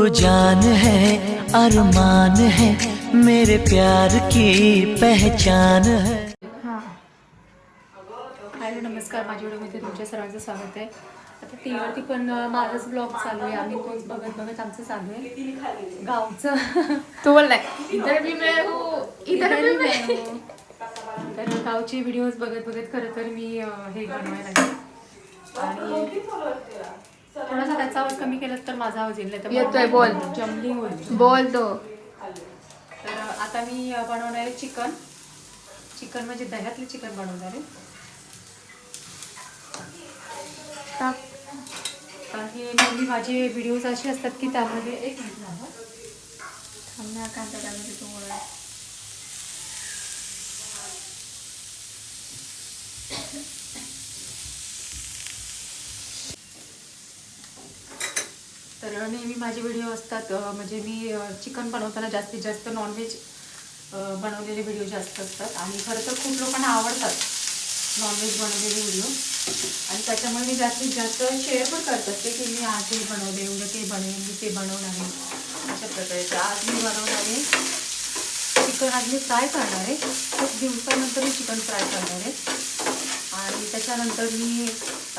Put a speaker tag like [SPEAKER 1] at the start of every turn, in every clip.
[SPEAKER 1] जान है अरमान है मेरे प्यार की पहचान है।
[SPEAKER 2] हां हॅलो नमस्कार, माझ्या व्हिडिओमध्ये तुमच्या सर्वांचं स्वागत आहे. आता टी व्हीवरती पण माझाच ब्लॉग चालू आहे. आम्ही तोच बघत बघत आमचं चालू आहे गावचं.
[SPEAKER 3] तो बोल नाही इधर भी मैं हूँ इधर भी मैं
[SPEAKER 2] हूँ. तर गावचे व्हिडिओज बघत बघत खरं तर मी हे बनवायला लागले आणि थोडासा त्याचा आवाज कमी केला तर माझा आवाज येईल, नाही तर
[SPEAKER 3] येतोय, बोल.
[SPEAKER 2] जमलिंग होईल.
[SPEAKER 3] बोल तो.
[SPEAKER 2] तर आता मी बनवणार आहे चिकन म्हणजे दह्यातले चिकन बनवणार आहे. काही नेहमी माझे व्हिडिओज असे असतात की त्यामध्ये एक मिनिट झालं
[SPEAKER 3] थांबणार कांदा टाकते तुम्हाला.
[SPEAKER 2] तर नेहमी माझे व्हिडिओ असतात म्हणजे मी चिकन बनवताना जास्तीत जास्त नॉनव्हेज बनवलेले व्हिडिओ जास्त असतात आणि खरं तर खूप लोकांना आवडतात नॉनव्हेज बनवलेले व्हिडिओ आणि त्याच्यामुळे मी जास्तीत जास्त शेअर पण करत असते की मी आज हे बनवले, उद्या ते बनवेन, मी ते बनवणार आहे अशा प्रकारे. तर आज मी बनवणार आहे चिकन. आज मी फ्राय करणार आहे, खूप दिवसानंतर मी चिकन फ्राय करणार आहे आणि त्याच्यानंतर मी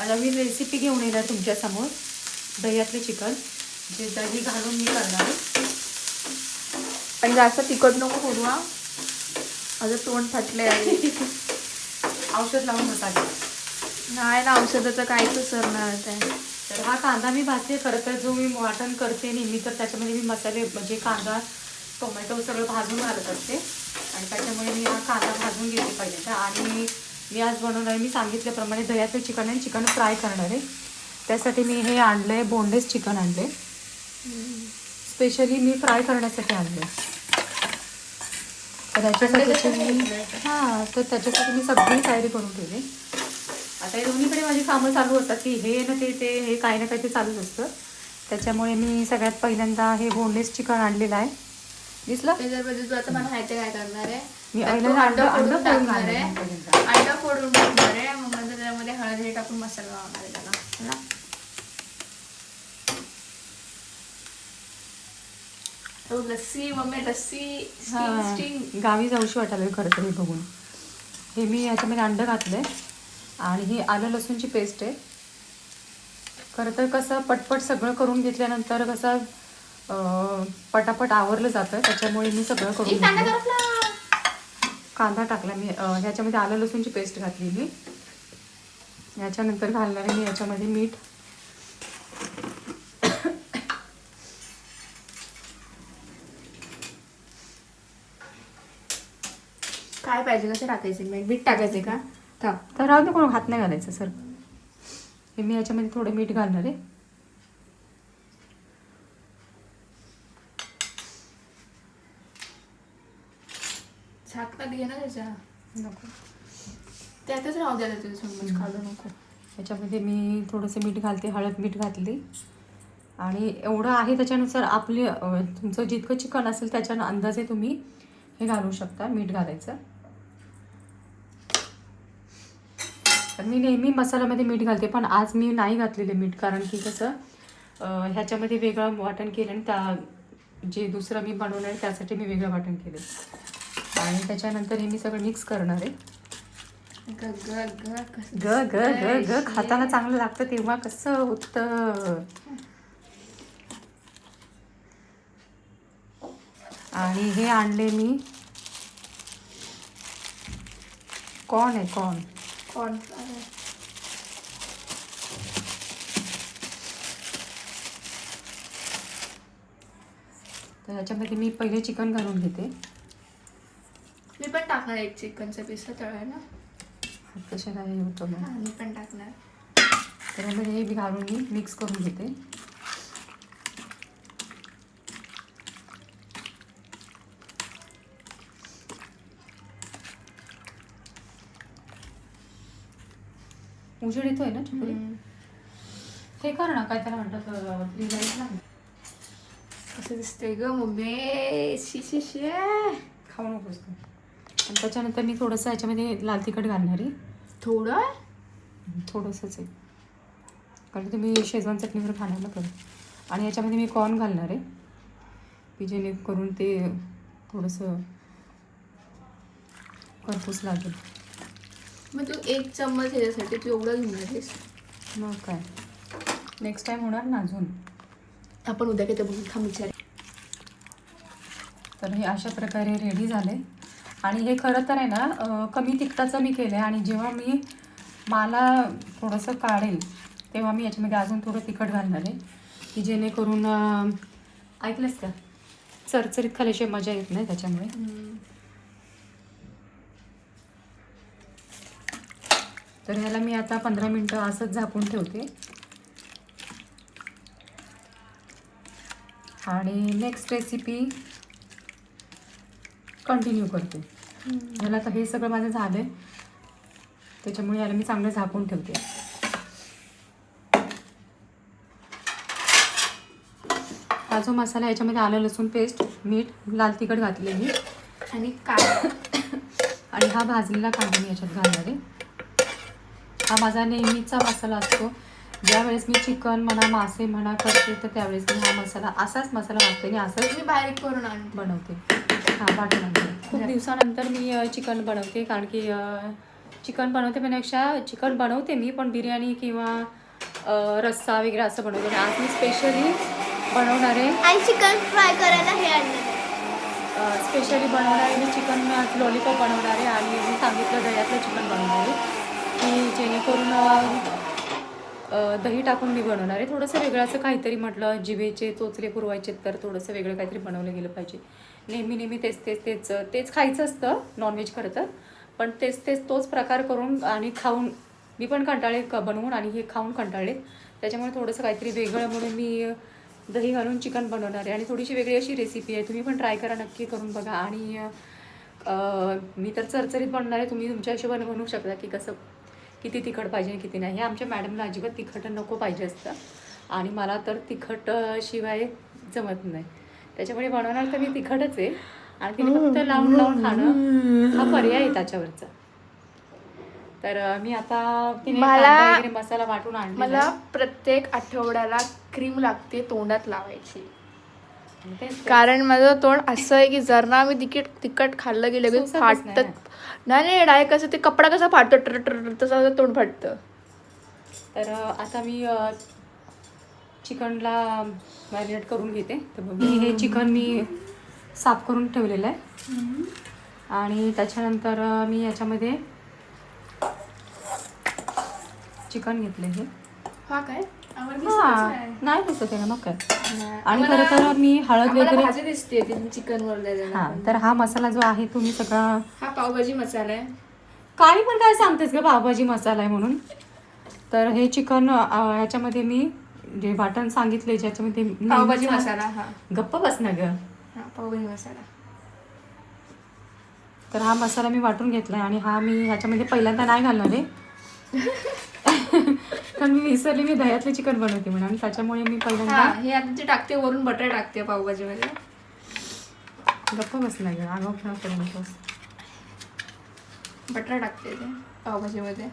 [SPEAKER 2] नवीन रेसिपी घेऊन येणार तुमच्यासमोर दह्यातले चिकन, जे दही घालून मी करणार आहे.
[SPEAKER 3] आणि जास्त तिखट नको करू हा, माझं तोंड फाटले आहे.
[SPEAKER 2] औषध लावून मसाले
[SPEAKER 3] नाही ना, औषधाचं काहीच सरणार आहे.
[SPEAKER 2] तर हा कांदा मी भाजते. खरं तर जो मी वाटण करते नेहमी तर त्याच्यामध्ये मी मसाले म्हणजे कांदा टोमॅटो सगळं भाजून घालत असते आणि त्याच्यामुळे मी हा कांदा भाजून घेते पहिल्यांदा. आणि मी आज बनवणार आहे, मी सांगितल्याप्रमाणे दह्याचं चिकन आणि चिकन फ्राय करणार आहे. त्यासाठी मी हे आणलं आहे, बोनलेस चिकन आणलं आहे, स्पेशली मी फ्राय करण्यासाठी आणलं आहे. तर त्याच्यासाठी मी सगळी तयारी करून ठेवली. आता हे दोन्हीकडे माझी कामं चालू असतात की हे ना ते हे काही ना काही ते चालूच असतं. त्याच्यामुळे मी सगळ्यात पहिल्यांदा हे बोनलेस चिकन आणलेलं आहे. दिसलं
[SPEAKER 3] त्याच्यामध्ये तू आता मला माहिती काय करणार आहे,
[SPEAKER 2] मी
[SPEAKER 3] अंड फोडून टाकणार आहे, अंड फोडून टाकणार आहे, मग नंतर त्यामध्ये हळद हे टाकून मसाला लावणार आहे त्याला ना. तो लस्सी मम्मी लस्सी स्टिंग
[SPEAKER 2] गावी जाऊशी वाटायला खरं तर हे बघून. हे मी याच्यामध्ये अंड घातलं आहे आणि ही आलं लसूणची पेस्ट आहे. खरं तर कसं पटपट सगळं करून घेतल्यानंतर कसं पटापट आवरलं जातं, त्याच्यामुळे मी सगळं करून कांदा टाकला मी ह्याच्यामध्ये, आलं लसूणची पेस्ट घातली मी. याच्यानंतर घालणार आहे मी याच्यामध्ये मीठ.
[SPEAKER 3] काय पाहिजे, कसं टाकायचं, मीठ टाकायचं का?
[SPEAKER 2] तर राहू दे, कोण हात नाही घालायचं सर. हे मी याच्यामध्ये थोडं मीठ घालणार आहे.
[SPEAKER 3] झाकणात घे ना त्याच्या,
[SPEAKER 2] नको
[SPEAKER 3] त्यातच राहू द्यायला तुझं चम्मच खालू नको.
[SPEAKER 2] याच्यामध्ये मी थोडंसं मीठ घालते, हळद मीठ घातली आणि एवढं आहे त्याच्यानुसार आपले तुमचं जितकं चिकन असेल त्याच्या अंदाजे तुम्ही हे घालू शकता, मीठ घालायचं. तर मी नेहमी मसाल्यामध्ये मीठ घालते, पण आज मी नाही घातलेले मीठ, कारण की कसं ह्याच्यामध्ये वेगळं वाटण केलं आणि त्या जे दुसरं मी बनवणार आहे त्यासाठी मी वेगळं वाटण केलं. आणि त्याच्यानंतर हे मी सगळं मिक्स करणार आहे. ग ग ग ग खाताना चांगलं लागतं तेव्हा कसं होतं. आणि हे आणले मी कॉर्न आहे, कॉर्न. तर याच्यामध्ये मी पहिले चिकन घालून घेते.
[SPEAKER 3] मी पण टाकणार एक चिकनचा पीस तळायला.
[SPEAKER 2] कशाला हे होतं मग.
[SPEAKER 3] मी पण टाकणार.
[SPEAKER 2] तर यामध्ये हे घालून मी मिक्स करून घेते. उजेड येतोय ना छकुली. हे कर ना, काय त्याला म्हणतात,
[SPEAKER 3] कसं दिसतंय ग मम्मी, शी
[SPEAKER 2] खाऊ नकोस तू. आणि त्याच्यानंतर मी थोडंसं ह्याच्यामध्ये लाल तिखट घालणार आहे.
[SPEAKER 3] थोडंसंच आहे,
[SPEAKER 2] थोडंसंच आहे, कारण तुम्ही शेजवान चटणीवर खाणार ना. आणि याच्यामध्ये मी कॉर्न घालणार आहे की जेणेकरून ते थोडंसं खरपूस लागेल.
[SPEAKER 3] मग तू 1 चम्मच ह्याच्यासाठी तू एवढं घेऊन येतेस?
[SPEAKER 2] मग काय, नेक्स्ट टाईम होणार ना अजून.
[SPEAKER 3] आपण उद्या काय ते बघून थांब विचार.
[SPEAKER 2] तर हे अशा प्रकारे रेडी झाले. आणि हे खरं तर आहे ना कमी तिखटाचं मी केलं आहे. आणि जेव्हा मी मला थोडंसं काढेल तेव्हा मी याच्यामध्ये अजून थोडं तिखट घालणार आहे की जेणेकरून ऐकलंस का, चरचरीत खाल्याशिवाय मजा येत नाही त्याच्यामुळे. तर ह्याला मी आता 15 मिनटं असंच झाकून ठेवते. आणि नेक्स्ट रेसिपी कंटिन्यू करते. ह्याला तर हे सगळं माझं झालं आहे त्याच्यामुळे याला मी चांगलं झाकून ठेवते. हा जो मसाला याच्यामध्ये आलं लसूण पेस्ट, मीठ, लाल तिखट घातले मी
[SPEAKER 3] आणि काय
[SPEAKER 2] आणि हा भाजलेला कांदा मी याच्यात घालणार आहे. हा माझा नेहमीचा मसाला असतो. ज्यावेळेस मी चिकन म्हणा मासे म्हणा करते तर त्यावेळेस मी हा मसाला असाच मसाला वापरते आणि असंच
[SPEAKER 3] मी बारीक करून आणते
[SPEAKER 2] बनवते. हां वाटून आणते. खूप दिवसानंतर मी चिकन बनवते कारण की चिकन बनवतेपेक्षा चिकन बनवते मी पण बिर्याणी किंवा रस्सा वगैरे असं बनवते. आज मी स्पेशली बनवणार आहे
[SPEAKER 3] आणि चिकन फ्राय करायला हे आणलं.
[SPEAKER 2] स्पेशली बनवणार आहे मी चिकन लॉलीपॉप बनवणार आहे. आणि मी सांगितलं दह्यातलं चिकन बनवणार आहे की जेणेकरून दही टाकून मी बनवणार आहे. थोडंसं वेगळं असं काहीतरी म्हटलं, जिभेचे चोचले पुरवायचे तर थोडंसं वेगळं काहीतरी बनवलं गेलं पाहिजे. नेहमी तेच खायचं असतं नॉनव्हेज खरं तर, पण तेच तोच प्रकार करून आणि खाऊन मी पण कंटाळले बनवून आणि हे खाऊन कंटाळले. त्याच्यामुळे थोडंसं काहीतरी वेगळं म्हणून मी दही घालून चिकन बनवणार आहे. आणि थोडीशी वेगळी अशी रेसिपी आहे, तुम्ही पण ट्राय करा, नक्की करून बघा. आणि मी तर चरचरीत बनवणार आहे. तुम्ही तुमच्या हिशोबाने बनवू शकता की कसं किती तिखट पाहिजे किती नाही. हे आमच्या मॅडमला अजिबात तिखट नको पाहिजे असतं आणि मला तर तिखट शिवाय जमत नाही. त्याच्यामुळे बनवणार तर मी तिखटच आहे आणि तिने फक्त लावून खाणं हा पर्याय आहे त्याच्यावरचा. तर मी आता वगैरे मसाला वाटून आणला.
[SPEAKER 3] मला प्रत्येक आठवड्याला क्रीम लागते तोंडात लावायची. कारण माझं तोंड असं आहे की जर ना मी तिखट खाल्लं गेलं की फाटत नाही डायरेक्ट कसं ते कपडा कसा फाटतो तसं तोंड फाटतं.
[SPEAKER 2] तर आता मी चिकनला मॅरिनेट करून घेते. तर हे चिकन मी साफ करून ठेवलेलं आहे आणि त्याच्यानंतर मी याच्यामध्ये चिकन घेतलं हे.
[SPEAKER 3] हा काय
[SPEAKER 2] नाही दिसत आहे ना मग काय. आणि खरं तर मी हळद वगैरे
[SPEAKER 3] भाजी दिसते चिकन वर.
[SPEAKER 2] हां तर हा मसाला जो आहे तुम्ही सगळा
[SPEAKER 3] हा पावभाजी मसाला आहे.
[SPEAKER 2] काही पण काय सांगतेस ग पावभाजी मसाला आहे म्हणून. तर हे चिकन ह्याच्यामध्ये मी जे वाटण सांगितले ज्याच्यामध्ये
[SPEAKER 3] पावभाजी मसाला. हा
[SPEAKER 2] गप्प बस ना ग.
[SPEAKER 3] हा पावभाजी मसाला.
[SPEAKER 2] तर हा मसाला मी वाटून घेतला आणि हा मी ह्याच्यामध्ये पहिल्यांदा नाही घालणार आहे कारण मी विसरले मी दह्यातले चिकन बनवते म्हणून आणि त्याच्यामुळे मी पहिल्यांदा
[SPEAKER 3] हे आता जे टाकते वरून बटर टाकते पावभाजी मध्ये.
[SPEAKER 2] गप्प बस ना ग आगाऊपणा करू नकोस.
[SPEAKER 3] बटर टाकते ते पावभाजी मध्ये.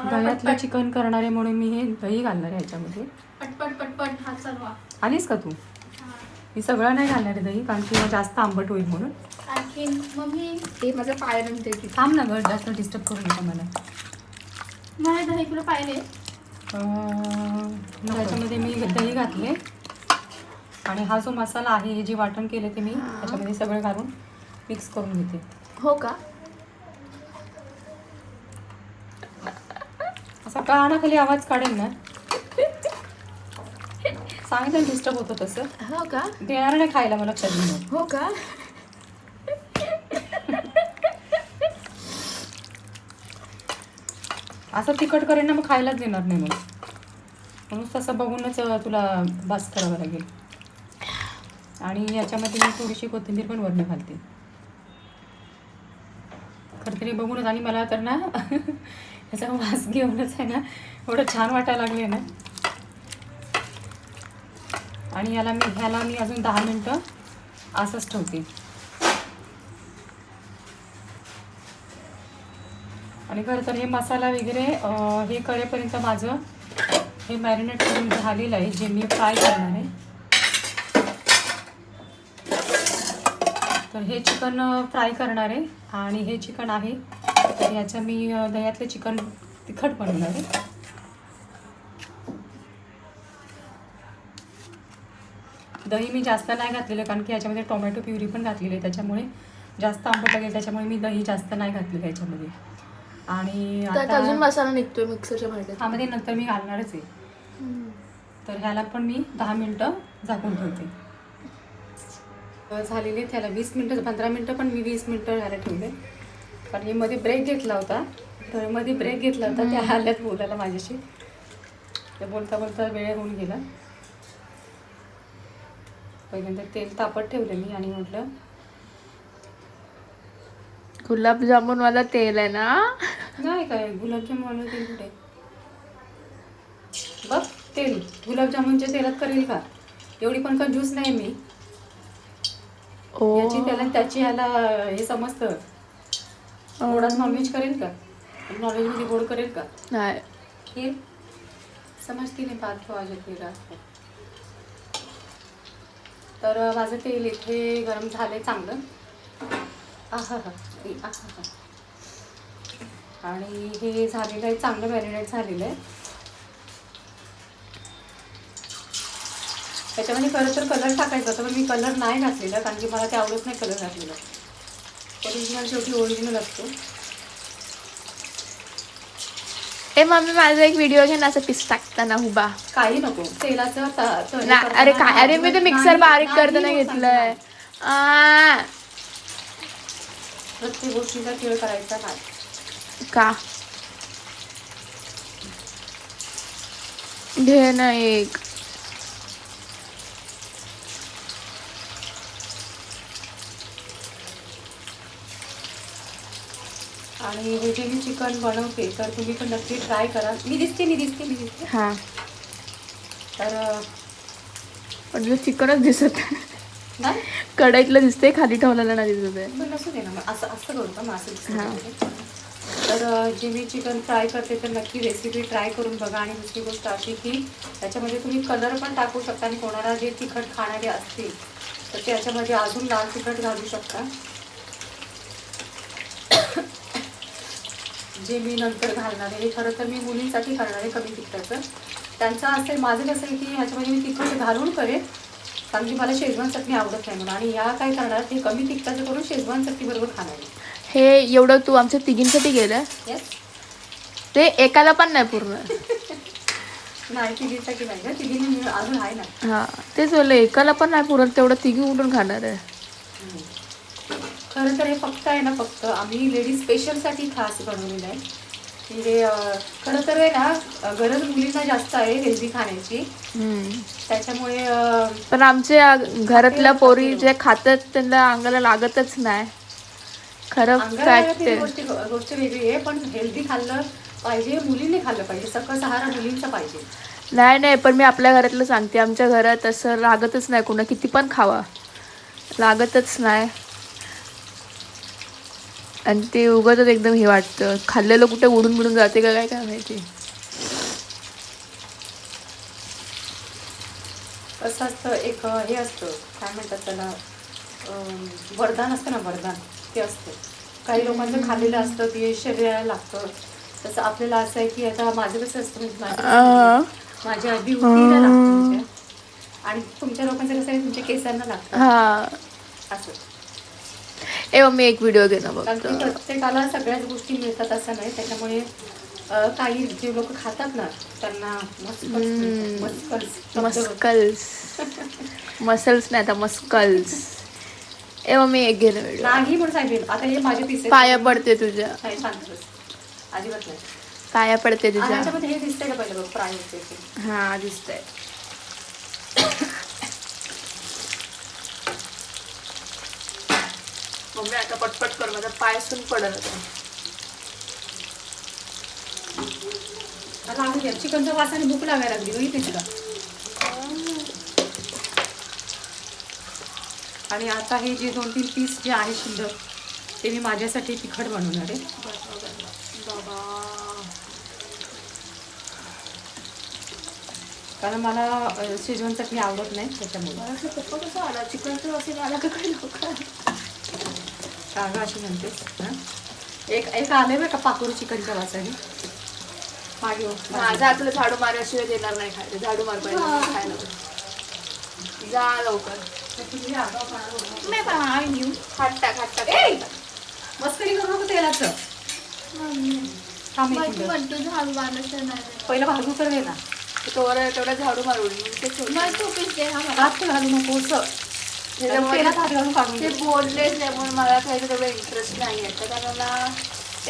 [SPEAKER 2] दह्यातलं चिकन करणारे म्हणून मी हे दही घालणार आहे ह्याच्यामध्ये.
[SPEAKER 3] पटपट हात चालवा.
[SPEAKER 2] आलीस का तू? मी सगळं नाही घालणार आहे दही कारण की जास्त आंबट होईल म्हणून.
[SPEAKER 3] आणखी मम्मी ते माझं पाय म्हणते की
[SPEAKER 2] थांब ना ग जास्त डिस्टर्ब करू नका मला.
[SPEAKER 3] नाही 10 किलो पाहिले.
[SPEAKER 2] त्याच्यामध्ये मी दही घातले आणि हा जो मसाला आहे हे जे वाटण केले ते मी त्याच्यामध्ये सगळं घालून मिक्स करून घेते.
[SPEAKER 3] हो का?
[SPEAKER 2] असा कानाखाली आवाज काढेल ना सांगितलं डिस्टर्ब होतं तसं.
[SPEAKER 3] हो का?
[SPEAKER 2] देणार नाही खायला मला कधी.
[SPEAKER 3] हो का?
[SPEAKER 2] असं तिखट करेन ना मग खायलाच देणार नाही मग. म्हणून तसं बघूनच तुला बास करावं लागेल. आणि याच्यामध्ये मी थोडीशी कोथिंबीर पण वरून घालते खरं तरी बघूनच. आणि मला तर ना याचा वास घेऊनच आहे ना एवढं छान वाटायला लागले ना. आणि ह्याला मी अजून 10 मिनटं असंच ठेवते. आणि खरं तर हे मसाला वगैरे हे करेपर्यंत माझं हे मॅरिनेट करून झालेलं आहे, जे मी फ्राय करणार आहे. तर हे चिकन फ्राय करणार आहे आणि हे चिकन आहे तर ह्याचं मी दह्यातलं चिकन तिखट बनवणार आहे. दही मी जास्त नाही घातलेलं कारण की याच्यामध्ये टोमॅटो प्युरी पण घातलेली आहे, त्याच्यामुळे जास्त आंबट लागेल, त्याच्यामुळे मी दही जास्त नाही घातलेलं याच्यामध्ये. आणि
[SPEAKER 3] त्यात अजून मसाला निघतोय मिक्सरच्या भांड्यात.
[SPEAKER 2] ह्यामध्ये नंतर मी घालणारच आहे. तर ह्याला पण मी 10 मिनटं झाकून ठेवते. झालेले त्याला 20 मिनटं 15 मिनटं पण मी 20 मिनटं ह्याला ठेवले कारण मी मध्ये ब्रेक घेतला होता. तर मध्ये ब्रेक घेतला होता त्या आल्यात बोलायला माझ्याशी, तर बोलता बोलता वेळ होऊन गेला. पहिल्यांदा तेल तापत ठेवलं मी आणि म्हटलं
[SPEAKER 3] गुलाबजामुन वाला तेल आहे ना.
[SPEAKER 2] नाही काय गुलाबजामुन तेल कुठे बघ, तेल गुलाबजामुनच्या तेलात करेल का? एवढी पण कंजूस नाही मी. याची त्याला त्याची ह्याला हे समजतं. गोडात नॉनव्हेज करेल का? नॉनव्हेज मध्ये गोड करेल का?
[SPEAKER 3] नाही.
[SPEAKER 2] खीर समजती नाही बात तो आज खीर. तर माझं तेल इथे गरम झालंय चांगलं. आहा हा आहा. आणि हे झालेलं आहे चांगलं मॅरिनेट झालेलं आहे. त्याच्यामध्ये खरं तर कलर टाकायचा होता पण मी कलर नाही घातलेला कारण की मला ते आवडत नाही कलर घातलेला. ओरिजिनल शेवटी ओरिजिनल असतो.
[SPEAKER 3] ए मम्मी माझा एक व्हिडिओ घे ना असं पीस टाकताना उभा.
[SPEAKER 2] काही नको तेलाचं
[SPEAKER 3] अरे काय, अरे मी तर मिक्सर बारीक करताना घेतलंय.
[SPEAKER 2] प्रत्येक गोष्टीचा खेळ करायचा काय
[SPEAKER 3] का घे ना एक.
[SPEAKER 2] आणि हे जे मी चिकन बनवते तर तुम्ही पण नक्की ट्राय करा. मी दिसते
[SPEAKER 3] हा.
[SPEAKER 2] तर
[SPEAKER 3] पण चिकनच दिसत
[SPEAKER 2] नाही
[SPEAKER 3] कढईतलं दिसते, खाली ठेवलेलं नाही दिसत आहे.
[SPEAKER 2] पण नसू दे ना मग असं करू का मग असं. तर जे मी चिकन फ्राय करते तर नक्की रेसिपी ट्राय करून बघा. आणि दुसरी गोष्ट अशी की त्याच्यामध्ये तुम्ही कलर पण टाकू शकता आणि कोणाला जे तिखट खाणारे असतील तर त्याच्यामध्ये अजून लाल तिखट घालू शकता. जे मी नंतर घालणार आहे खरं तर मी मुलींसाठी करणार आहे कमी तिखटाचं. त्यांचं असेल माझं कसं आहे की ह्याच्यामध्ये मी तिखट घालून करेन कारण की मला शेजवान चटणी आवडत नाही म्हणून. आणि ह्या काय करणार ते कमी तिखटाचं करून शेजवान चटणी बरोबर खाणार आहे.
[SPEAKER 3] हे एवढं तू आमच्या तिघींसाठी गेलं.
[SPEAKER 2] येस
[SPEAKER 3] ते एकाला पण नाही पूर्ण.
[SPEAKER 2] नाही तिघींसाठी नाही ना, तिघींनी अजून आहे ना.
[SPEAKER 3] हा तेच बोललं एकाला पण नाही पूर्ण, तेवढं तिघी उठून खाणार आहे.
[SPEAKER 2] खरं तर हे फक्त आहे ना, फक्त आम्ही लेडीज स्पेशलसाठी खास बनवलेलं आहे. म्हणजे खरं तर आहे ना गरज मुलींना जास्त आहे हेल्दी खाण्याची. त्याच्यामुळे
[SPEAKER 3] पण आमच्या घरातल्या पोरी जे खातात त्यांना अंगाला लागतच नाही. खरं फॅक्ट आहे.
[SPEAKER 2] गोष्ट वेगळी आहे पण हेल्दी खाल्लं पाहिजे, मुलींनी खाल्लं पाहिजे. सकस आहार मुलींचा पाहिजे.
[SPEAKER 3] नाही पण मी आपल्या घरातलं सांगते, आमच्या घरात असं लागतच नाही. कोणा किती पण खावा लागतच नाही. आणि ते उगाचच एकदम हे वाटतं खाल्लेलं कुठे उडून बिडून जाते का काय माहिती.
[SPEAKER 2] कसं असतं एक हे असतं काय म्हणतात त्याला वरदान असतं ना, वरदान ते असतं. काही लोकांचं खाल्लेलं असतं ते शरीराला लागतं. तसं आपल्याला असं आहे की आता माझं कसं असतं माझ्या आधी उठीला लागतं आणि तुमच्या लोकांचं कसं आहे तुमच्या केसांना लागतं असं.
[SPEAKER 3] मी एक व्हिडिओ घेणं बघतो.
[SPEAKER 2] प्रत्येकाला सगळ्याच गोष्टी मिळतात असं नाही. त्याच्यामुळे काही जे लोक खातात ना त्यांना
[SPEAKER 3] मसल्स नाही आता मस्कल्स. मी एक घेणं व्हिडिओ
[SPEAKER 2] नाही म्हणून सांगितलं. आता हे माझे पीस
[SPEAKER 3] पाया पडते तुझ्या.
[SPEAKER 2] नाही शांत अजिबात नाही.
[SPEAKER 3] पाया पडते तुझ्या.
[SPEAKER 2] त्याच्यामध्ये हे दिसतंय का पहिलं बघ फ्राय होते.
[SPEAKER 3] हा दिसतंय. मम्मी आता पटपट कर, माझा पाय सून पडत होता.
[SPEAKER 2] लागू द्या. चिकनच्या वासाने भूक लागायला लागली बघितली तुला. आणि आता हे जे 2-3 पीस जे आहे शिल्लक ते मी माझ्यासाठी तिखट बनवणार आहे.
[SPEAKER 3] बाबा,
[SPEAKER 2] कारण मला शेजवान चटणी आवडत नाही त्याच्यामुळे.
[SPEAKER 3] मला असं पप्पा कसं आला चिकनचं असेल आला का काही लवकर.
[SPEAKER 2] कागं अशी म्हणतेस हां. एक आले बरं का पाकुरू चिकनच्या वासाने मागे.
[SPEAKER 3] माझ्या हातला झाडू मारल्याशिवाय देणार नाही खायला. झाडू मार पाहिजे खायला. जा लवकर.
[SPEAKER 2] नाही पण आम्ही नेऊ.
[SPEAKER 3] खाट टाक.
[SPEAKER 2] मस्करी करू नको तेलाचं. थांब एक
[SPEAKER 3] माहिती
[SPEAKER 2] मिनिट.
[SPEAKER 3] म्हणतो झाडू मारल्याशिवाय नाही.
[SPEAKER 2] पहिलं भाजू तर घे ना.
[SPEAKER 3] तेवढा झाडू मारून
[SPEAKER 2] हात घालू नको असं. तेलात हात घालून काढून
[SPEAKER 3] ते
[SPEAKER 2] घे.
[SPEAKER 3] बोनलेस आहे म्हणून मला खायचं तेवढं इंटरेस्ट नाही आहे. तर मला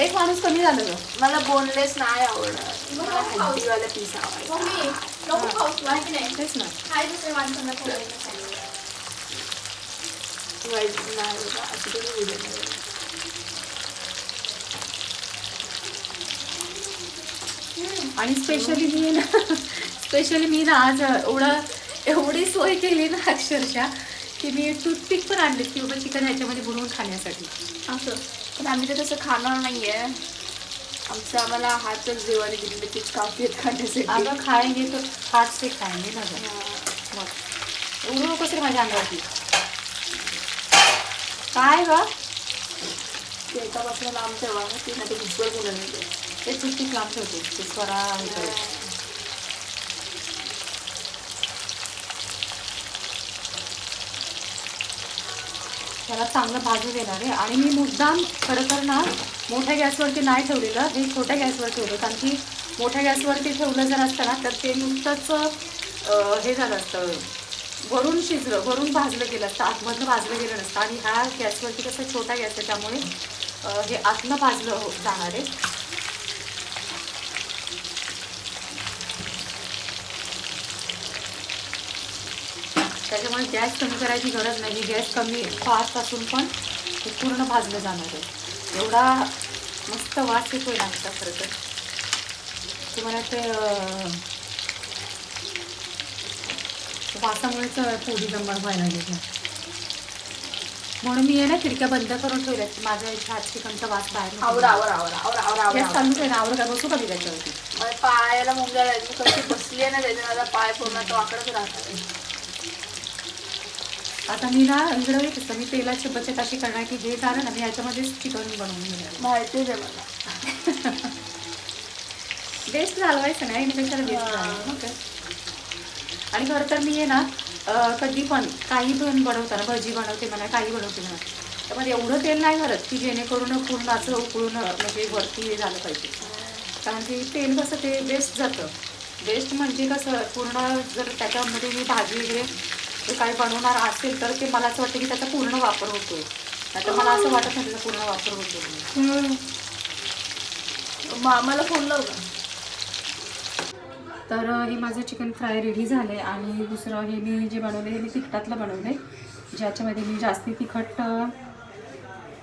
[SPEAKER 2] एक माणूस कमी झालं गं.
[SPEAKER 3] मला बोनलेस नाही आवडत. मला हड्डीवाला पीस आवडतं.
[SPEAKER 2] तेच ना.
[SPEAKER 3] वाईट नाही बाबा, असं तरी होऊ दे मला.
[SPEAKER 2] आणि स्पेशली मी ना आज एवढी सोय केली ना अक्षरशः की मी टूथपिक पण आणली की बाबा चिकन ह्याच्यामध्ये बुडवून खाण्यासाठी.
[SPEAKER 3] असं पण आम्ही तर तसं खाणार नाहीये. आम्हाला हातच देवाने दिलेले तेच काफी आहेत खाण्यासाठी.
[SPEAKER 2] अगं खायगे तर हात से खायगे ना गं. मग एवढं नको रे माझ्या अंगावरती. काय ग
[SPEAKER 3] ते एकापासून लांब ठेवा ते नाही तर भुसभर बोलायला नाही.
[SPEAKER 2] ते टूथपिक लांब ठेवते ते स्वरा हे करते. त्याला चांगलं भाजू देणार आहे. आणि मी मुद्दाम खरं तर ना मोठ्या गॅसवरती नाही ठेवलेलं, हे छोट्या गॅसवर ठेवलं. कारण की मोठ्या गॅसवरती ठेवलं जर असतं ना तर ते नुसतंच हे झालं असतं, वरून भाजलं गेलं असतं, आतमधनं भाजलं गेलं नसतं. आणि ह्या गॅसवरती कसं छोटा गॅस आहे त्यामुळे हे आतनं भाजलं जाणार आहे. त्याच्यामुळे गॅस कमी करायची गरज नाही. गॅस कमी फास्ट असून पण हे पूर्ण भाजलं जाणार आहे. एवढा मस्त वास येतोय ना आमचा. खरं तर तुम्हाला ते वासामुळेच पोळी जमण व्हायला लागली. म्हणून मी आहे ना खिडक्या बंद करून ठेवल्या की माझ्या इथे हात चिकनचा वास बाहेर गॅस चालूच आहे ना. आवड का बसू का मी त्याच्यावरती.
[SPEAKER 3] मला पायाला मुंग्या लागली. कशी बसली आहे ना त्याच्या माझा पाय पूर्ण तो आकडेच राहतात.
[SPEAKER 2] आता मी ना इकडं येत असतं मी तेलाची बचत अशी करणार की हे झालं ना मी ह्याच्यामध्येच चिकन बनवून घेणार.
[SPEAKER 3] माहितीच आहे मला.
[SPEAKER 2] बेस्ट घालवायचं नाही कशाला बेस्ट घालवायचं मग काय. आणि खरं तर मी आहे ना कधी पण काही पण बनवताना भजी बनवते म्हणा काही बनवते म्हणा त्यामध्ये एवढं तेल नाही घालत की जेणेकरून पूर्ण असं उकळून म्हणजे वरती हे झालं पाहिजे. कारण की तेल कसं ते वेस्ट जातं. वेस्ट म्हणजे कसं पूर्ण जर त्याच्यामध्ये मी भाजी वगैरे जे काही बनवणार असेल तर ते मला असं वाटतं की त्याचा पूर्ण वापर होतो. नाही तर मला असं वाटत नाही त्याचा पूर्ण वापर होतो.
[SPEAKER 3] मामाला फोन लावला.
[SPEAKER 2] तर हे माझं चिकन फ्राय रेडी झालं आहे. आणि दुसरं हे मी जे बनवलं हे मी तिखटातलं बनवलं आहे, ज्याच्यामध्ये मी जास्ती तिखट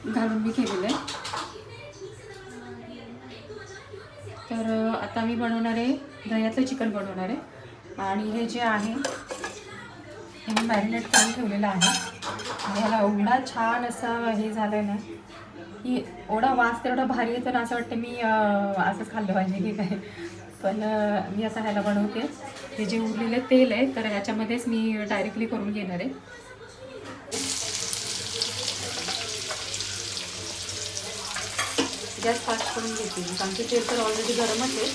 [SPEAKER 2] घालून मी केलेलं आहे. तर आता मी बनवणार आहे दह्यातलं चिकन बनवणार आहे. आणि हे जे आहे हे मी मॅरिनेट करून ठेवलेलं आहे. आणि ह्याला एवढा छान असा हे झालं आहे ना की एवढा वास तेवढा भारी येतो ना असं वाटतं मी असंच खाल्लं पाहिजे की काय. पण मी आता ह्याला बनवते. हे जे उरलेले तेल आहे तर ह्याच्यामध्येच मी डायरेक्टली करून घेणार आहे. गॅस फास्ट करून घेते कारण की तेल तर ऑलरेडी गरमच आहे.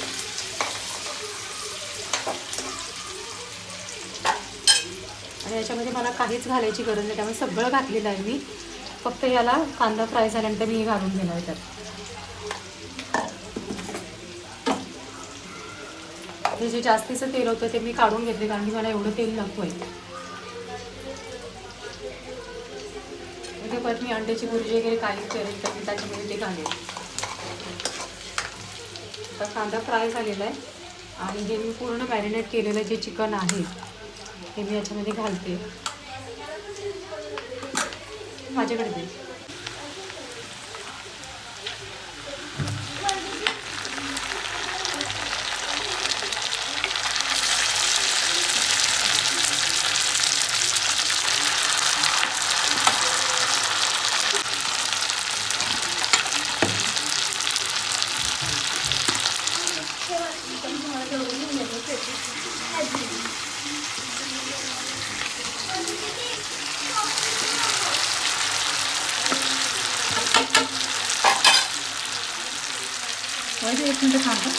[SPEAKER 2] आणि याच्यामध्ये मला काहीच घालायची गरज नाही त्यामुळे सगळं घातलेलं आहे मी. फक्त याला कांदा फ्राय झाल्यानंतर मी घालून घेणार त्यात. हे जे जास्तीचं तेल होतं ते मी काढून घेतले कारण की मला एवढं तेल नको आहे. इथे परत मी अंड्याची भुर्जी वगैरे काही करेल तर मी त्याच्यामध्ये ते घालेल. तर कांदा फ्राय झालेला आहे आणि हे मी पूर्ण मॅरिनेट केलेलं जे चिकन आहे हे मी याच्यामध्ये घालते. माझ्याकडे दे. एक मिनटं थांबा.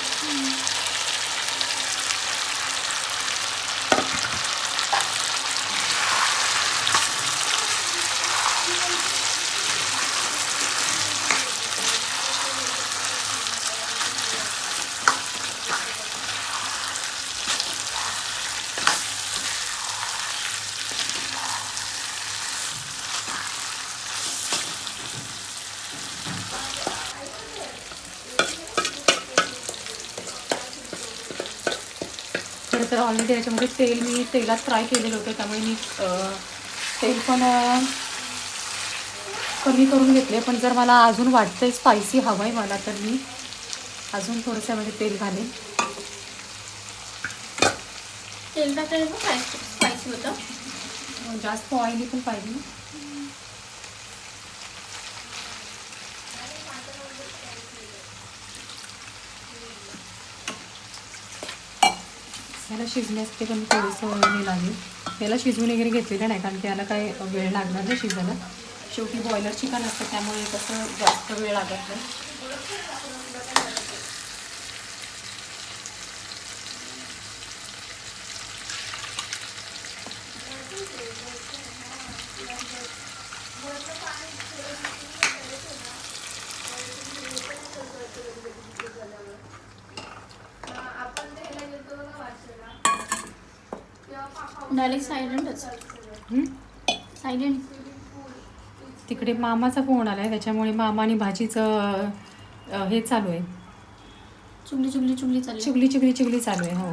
[SPEAKER 2] तर ऑलरेडी याच्यामध्ये मी तेलात फ्राय केलेलं होतं, त्यामुळे मी तेल पण कमी करून घेतले. पण जर मला अजून वाटतंय स्पायसी हवं आहे मला, तर मी अजून थोडंसं यामध्ये तेल घालेन.
[SPEAKER 3] तेल टाकायला पण स्पायसी होतं,
[SPEAKER 2] जास्त ऑइली पण पाहिजे. याला शिजण्यासाठी पण थोडंसं वेळ लागेल. याला शिजवून वगैरे घेतलेलं नाही, कारण त्याला काय वेळ लागणार नाही शिजायला. शेवटी बॉयलर चिकन असतं, त्यामुळे कसं जास्त वेळ लागत नाही.
[SPEAKER 3] डायरेक्ट सायलेंटच. सायलेंट.
[SPEAKER 2] तिकडे मामाचा फोन आला आहे, त्याच्यामुळे मामा आणि भाजीचं हे चालू आहे.
[SPEAKER 3] चुगली चुगली चुगली चालली.
[SPEAKER 2] चुगली चुगली चुगली चालू आहे. हो.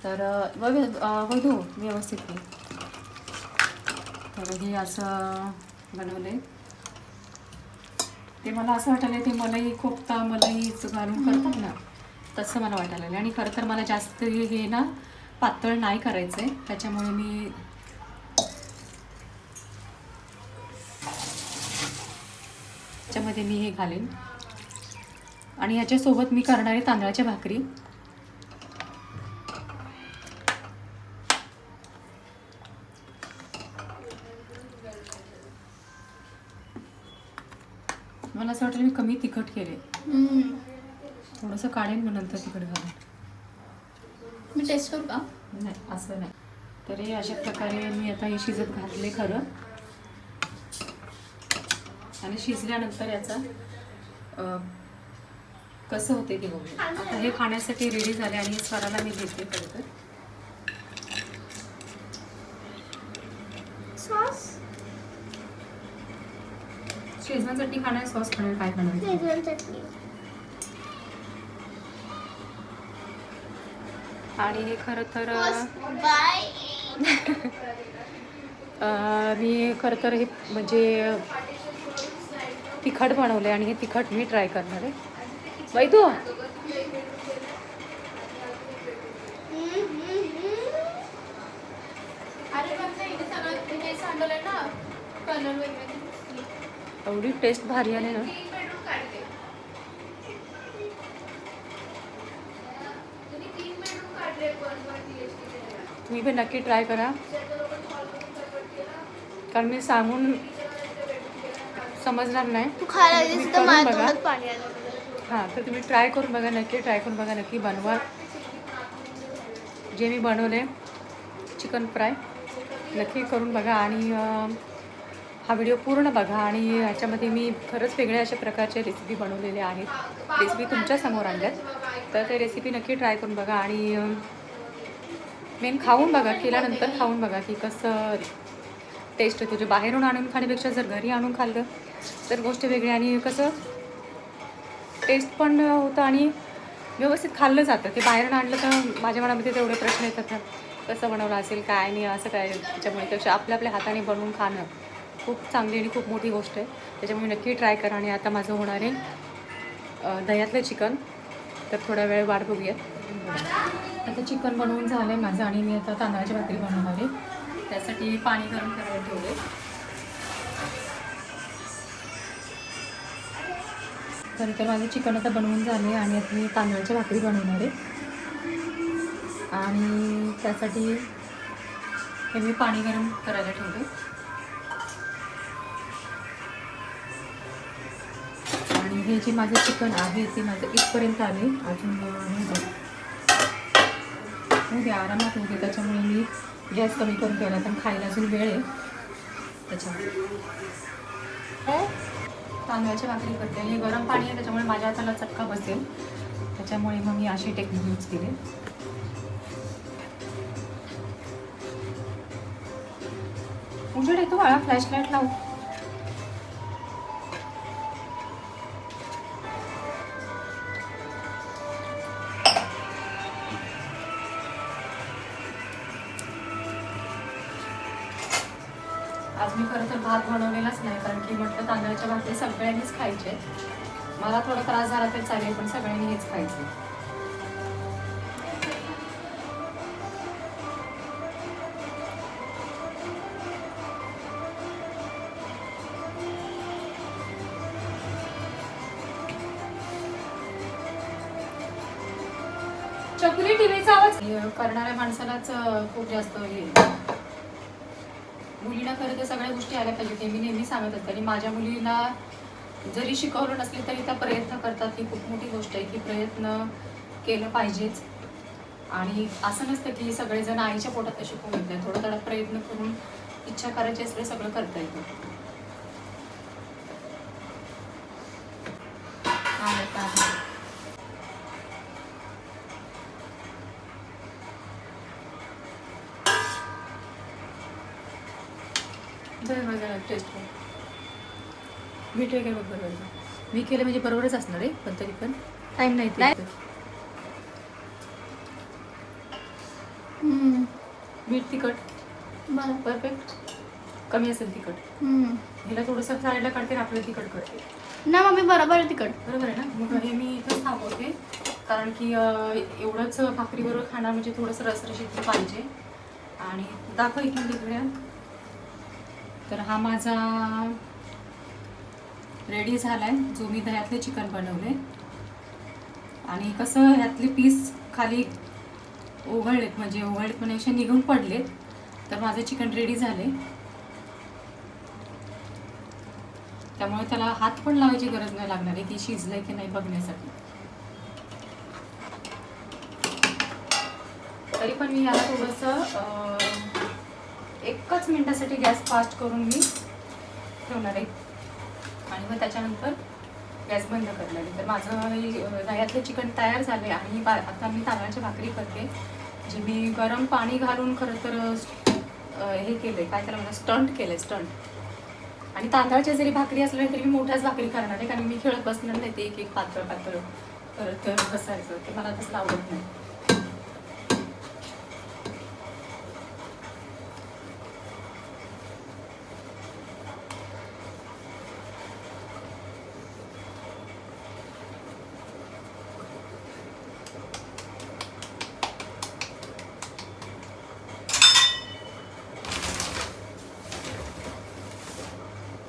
[SPEAKER 2] तर बघू व्यवस्थित घे. तर हे असं बनवलं आहे. ते मला असं वाटायला ते मलाई कोफ्ता मलाईच घालून करतात ना, तसं मला वाटायला लागलं. आणि खरं तर मला जास्त हे ना पातळ नाही करायचं आहे, त्याच्यामुळे मी त्याच्यामध्ये मी हे घालेन. आणि ह्याच्यासोबत मी करणार आहे तांदळाच्या भाकरी. मला असं वाटलं मी कमी तिखट केले, थोडंसं काढेन मग नंतर तिखट घालून.
[SPEAKER 3] मी टेस्ट करू का?
[SPEAKER 2] नाही, असं नाही. तर हे अशा प्रकारे मी आता हे शिजत घातले खरं. आणि शिजल्यानंतर याचा कसं होते ते बघू. आता हे खाण्यासाठी रेडी झाले आणि हे स्वराला मी देते. खरं तर
[SPEAKER 3] सॉस
[SPEAKER 2] शेजवान चटणी खाणार, सॉस खाणार, काय खाणार?
[SPEAKER 3] शेजवान चटणी.
[SPEAKER 2] आणि हे खरं तर
[SPEAKER 3] बाय.
[SPEAKER 2] मी खरं तर हे म्हणजे तिखट बनवलं आहे आणि हे तिखट मी ट्राय करणार आहे. बाई तू एवढी टेस्ट भारी आली ना. तुम्ही पण नक्की ट्राय करा, कारण मी सांगून समजणार नाही.
[SPEAKER 3] तू खायला
[SPEAKER 2] तुम्ही
[SPEAKER 3] दिसतं
[SPEAKER 2] करून
[SPEAKER 3] माझ्या
[SPEAKER 2] बघा.
[SPEAKER 3] तोंडात पाणी आलं.
[SPEAKER 2] हां, तर तुम्ही ट्राय करून बघा, नक्की ट्राय करून बघा, नक्की बनवा. जे मी बनवले चिकन फ्राय नक्की करून बघा. आणि हा व्हिडिओ पूर्ण बघा. आणि ह्याच्यामध्ये मी खरंच वेगळ्या अशा प्रकारचे रेसिपी बनवलेले आहेत, रेसिपी तुमच्यासमोर आणल्यात. तर ते रेसिपी नक्की ट्राय करून बघा. आणि मेन खाऊन बघा, केल्यानंतर खाऊन बघा की कसं टेस्ट तुझे. बाहेरून आणून खाण्यापेक्षा जर घरी आणून खाल्लं तर गोष्ट वेगळी, आणि कसं टेस्ट पण होतं आणि व्यवस्थित खाल्लं जातं. ते बाहेरून आणलं तर माझ्या मनामध्ये तेवढे प्रश्न येतात ना, कसं बनवलं असेल काय नाही असं काय. त्याच्यामुळे त्यापेक्षा आपल्या हाताने बनवून खाणं खूप चांगली आणि खूप मोठी गोष्ट आहे. त्याच्यामुळे नक्की ट्राय करा. आणि आता माझं होणार आहे दह्यातलं चिकन. तर थोडा वेळ वाट बघूयात. आता चिकन बनवून झालं आहे माझं, आणि मी आता तांदळाची भाकरी बनवणार आहे. त्यासाठी पाणी गरम करायला ठेवले. खरं तर माझं चिकन आता बनवून झाले आणि आता मी तांदळाच्या भाकरी बनवणार आहे. आणि त्यासाठी हे मी पाणी गरम करायला ठेवले. आणि हे जे माझं चिकन आहे ते माझं इथपर्यंत आले. अजून उद्या आरामात होते, त्याच्यामुळे मी गॅस कमी करून ठेवला. पण खायला अजून वेळ आहे त्याच्यामुळे. तांदळाच्या भाकरी करते. हे गरम पाणी आहे त्याच्यामुळे माझ्या हाताला चटका बसेल, त्याच्यामुळे मग मी अशी टेक्निक यूज केली. उजेड येतो बाळा, फ्लॅशलाईट लावू. आज मी खरं तर भात बनवलेलाच नाही, कारण की म्हटलं तांदळाच्या भाकरी सगळ्यांनीच खायचे. मला थोडा त्रास झाला तरी चालेल, पण सगळ्यांनी हेच खायचे. चकुली टीव्हीचा आवाज करणाऱ्या माणसालाच खूप जास्त हे. मुलीला खरं तर सगळ्या गोष्टी आल्या पाहिजे, ते मी नेहमी सांगत असते. आणि माझ्या मुलीला जरी शिकवलं नसले तरी त्या प्रयत्न करतात. ही खूप मोठी गोष्ट आहे की प्रयत्न केलं पाहिजेच. आणि असं नसतं की सगळेजण आईच्या पोटात शिकवून येत नाही. थोडं थोडा प्रयत्न करून इच्छा करायची असले सगळं करता येतं. टेस्ट मीठ वगैरे बरोबर मी केलं म्हणजे बरोबरच असणार आहे, पण तरी पण टाईम नाही ते. मीठ तिखट
[SPEAKER 3] बरं.
[SPEAKER 2] परफेक्ट. कमी असेल तिखट. हिला थोडंसं साईडला काढते आणि आपलं तिखट करते
[SPEAKER 3] ना मम्मी, बरोबर आहे तिखट.
[SPEAKER 2] बरोबर आहे ना. मग हे मी इथंच थांबवते, कारण की एवढंच भाकरीबरोबर खाणार म्हणजे थोडंसं रसरशीत पाहिजे. आणि दाखव इकडे तिकडे. तर हा माझा रेडी झालाय, जो मी दह्यातले चिकन बनवले. आणि कसं ह्यातले पीस खाली ओघळलेत, म्हणजे ओघळलेत म्हणजे निघून पडलेत. तर माझे चिकन रेडी झाले, त्यामुळे त्याला हात पण लावायची गरज नाही लागणार आहे की शिजलंय की नाही बघण्यासाठी. तरी पण मी याला थोडंसं 1 मिनिटासाठी गॅस फास्ट करून मी ठेवणार आहे आणि मग त्याच्यानंतर गॅस बंद करणार आहे. तर माझं दह्यातलं चिकन तयार झाले. आणि आता मी तांदळाची भाकरी करते, जे मी गरम पाणी घालून खरं तर हे केलंय, काय त्याला मला स्टंट केलंय, स्टंट. आणि तांदळाच्या जरी भाकरी असल्या तरी मी मोठ्याच भाकरी करणार आहे, कारण मी खेळत बसणार नाही. ते एक एक पातळ पातळ करत बसायचं, ते मला तसं आवडत नाही.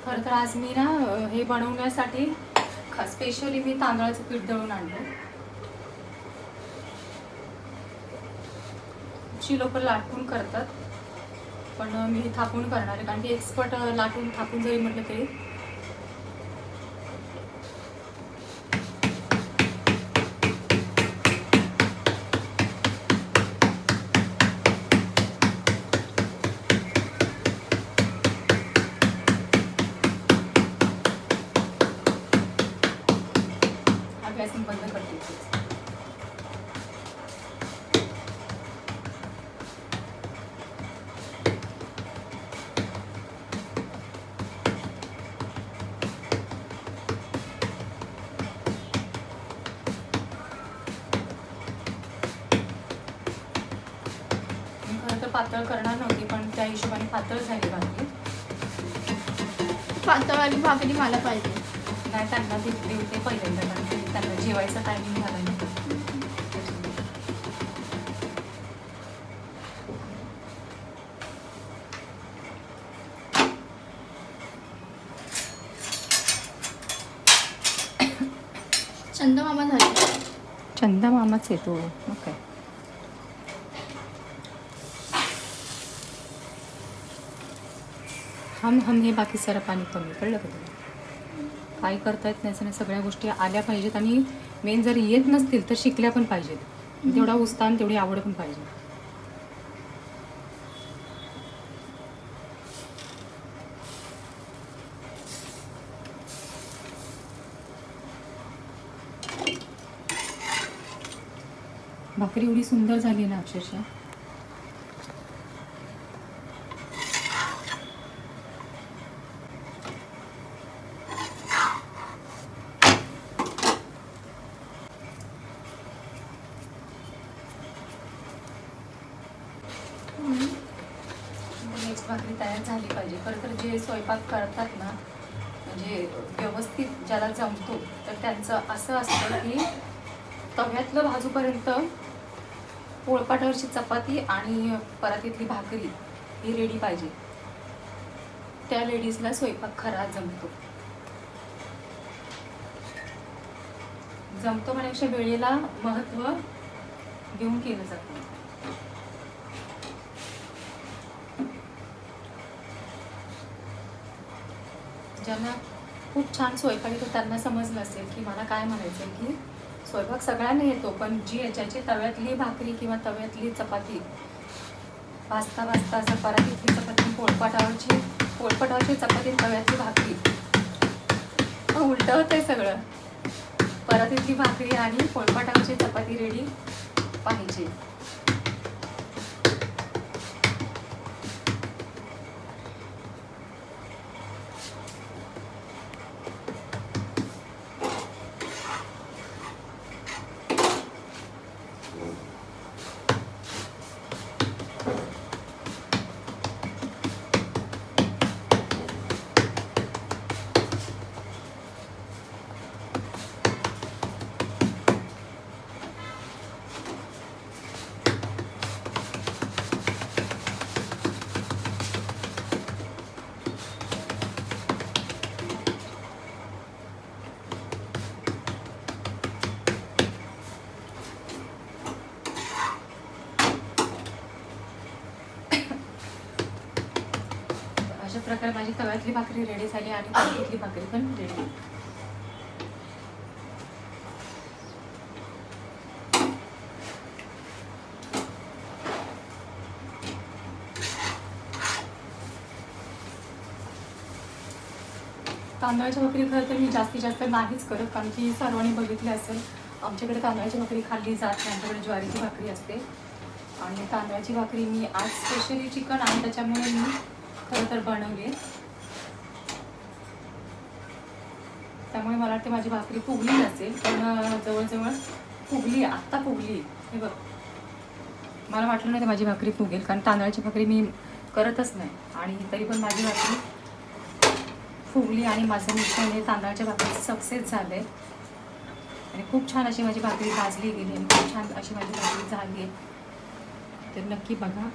[SPEAKER 2] खरं तर आज मी ना हे बनवण्यासाठी स्पेशली मी तांदळाचं पीठ दळून आणलं. जी लोक लाटून करतात, पण मी थापून करणार आहे, कारण की एक्सपर्ट लाटून थापून जरी म्हटलं तरी गॅस बंद करते. खरं तर पातळ करणार नव्हती, पण त्या हिशोबाने पातळ झाली भाकरी.
[SPEAKER 3] पातळवाली भाकरी मला पाहिजे.
[SPEAKER 2] नाही, त्यांना दिली होते पहिल्यांदा, कारण की त्यांना जेवायचा टायमिंग झाला नाही.
[SPEAKER 3] चंदमामा झाले.
[SPEAKER 2] चंदा मामाच आहे तो. मग काय हम हे बाकी सारं पाणी कमी, कळलं का तुला? काय करता येत नाही असं, सगळ्या गोष्टी आल्या पाहिजेत आणि मेन जर येत नसतील तर शिकल्या पण पाहिजेत. तेवढा उत्साह तेवढी आवड पण पाहिजे. भाकरी एवढी सुंदर झाली ना अक्षरशः. नेक्स्ट भाकरी तयार झाली पाहिजे. खरं तर जे स्वयंपाक करतात ना, म्हणजे व्यवस्थित ज्याला जमतो, तर त्यांचं असं असतं की तव्यातलं भाजूपर्यंत पोळपाटावरची चपाती आणि परातीतली भाकरी ही रेडी पाहिजे. त्या लेडीजला स्वयंपाक खरा जमतो. जमतो म्हणण्यापेक्षा वेळेला महत्त्व देऊन केलं जातं. ज्यांना खूप छान स्वयंपाक येतो त्यांना समजलं असेल की मला काय म्हणायचं आहे, की स्वयंपाक सगळ्यांना येतो, पण ज्याची तव्यातली भाकरी किंवा तव्यातली चपाती भाजता भाजता असं परातीतली चपाती पोळपाटावरची चपाती तव्यातली भाकरी उलटं होतंय सगळं. परातीतली भाकरी आणि पोळपाटावरची चपाती रेडी पाहिजे. अशा प्रकारे माझी तव्यातली भाकरी रेडी झाली आणि परातीतली भाकरी पण रेडी. तांदळाची भाकरी खरं तर मी जास्तीत जास्त नाहीच करत, कारण की सर्वांनी बघितले असेल आमच्याकडे तांदळाची भाकरी खाल्ली जात नाही. आमच्याकडे ज्वारीची भाकरी असते आणि तांदळाची भाकरी मी आज स्पेशली चिकन आहे त्याच्यामुळे मी खरं तर बनवली. त्यामुळे मला वाटते माझी भाकरी फुगली नसेल, पण जवळजवळ फुगली. आत्ता फुगली. हे बघ, मला वाटलं नाही माझी भाकरी फुगेल, कारण तांदळाची भाकरी मी करतच नाही आणि तरी पण माझी भाकरी फुगली आणि माझं मिश्रण हे तांदळाच्या भाकरीचं सक्सेस झालं आहे आणि खूप छान अशी माझी भाकरी भाजली गेली आणि खूप छान अशी माझी भाकरी झाली आहे. तर नक्की बघा.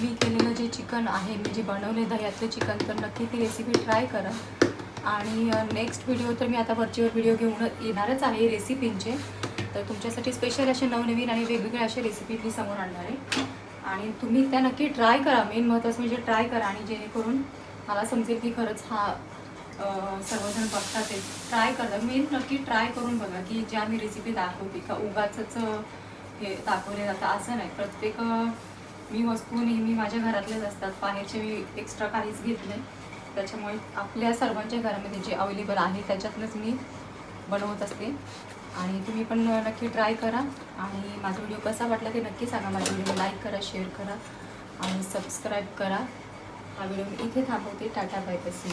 [SPEAKER 2] मी केलेलं जे चिकन आहे, मी जे बनवले दह्यातलं चिकन, तर नक्की ती रेसिपी ट्राय करा. आणि नेक्स्ट व्हिडिओ तर मी आता वरचेवर व्हिडिओ घेऊन येणारच आहे रेसिपींचे. तर तुमच्यासाठी स्पेशल असे नवनवीन आणि वेगवेगळे असे रेसिपी मी समोर आणणार आहे आणि तुम्ही त्या नक्की ट्राय करा. मेन महत्त्वाचं म्हणजे ट्राय करा आणि जेणेकरून मला समजेल की खरंच हा सर्वजण बघतात ते ट्राय करतात. मेन नक्की ट्राय करून बघा की ज्या मी रेसिपी दाखवते का उगाचंच हे दाखवले जातं असं नाही. प्रत्येक मी वस्तू नेहमी माझ्या घरातल्याच असतात, बाहेरचे मी एक्स्ट्रा काहीच घेत नाही. त्याच्यामुळे आपल्या सर्वांच्या घरामध्ये जे अवेलेबल आहे त्याच्यातूनच मी बनवत असते आणि तुम्ही पण नक्की ट्राय करा. आणि माझा व्हिडिओ कसा वाटला ते नक्की सांगा. माझा व्हिडिओ लाईक करा, शेअर करा आणि सबस्क्राईब करा. हा व्हिडिओ मी इथे थांबवते. Tata bye bye.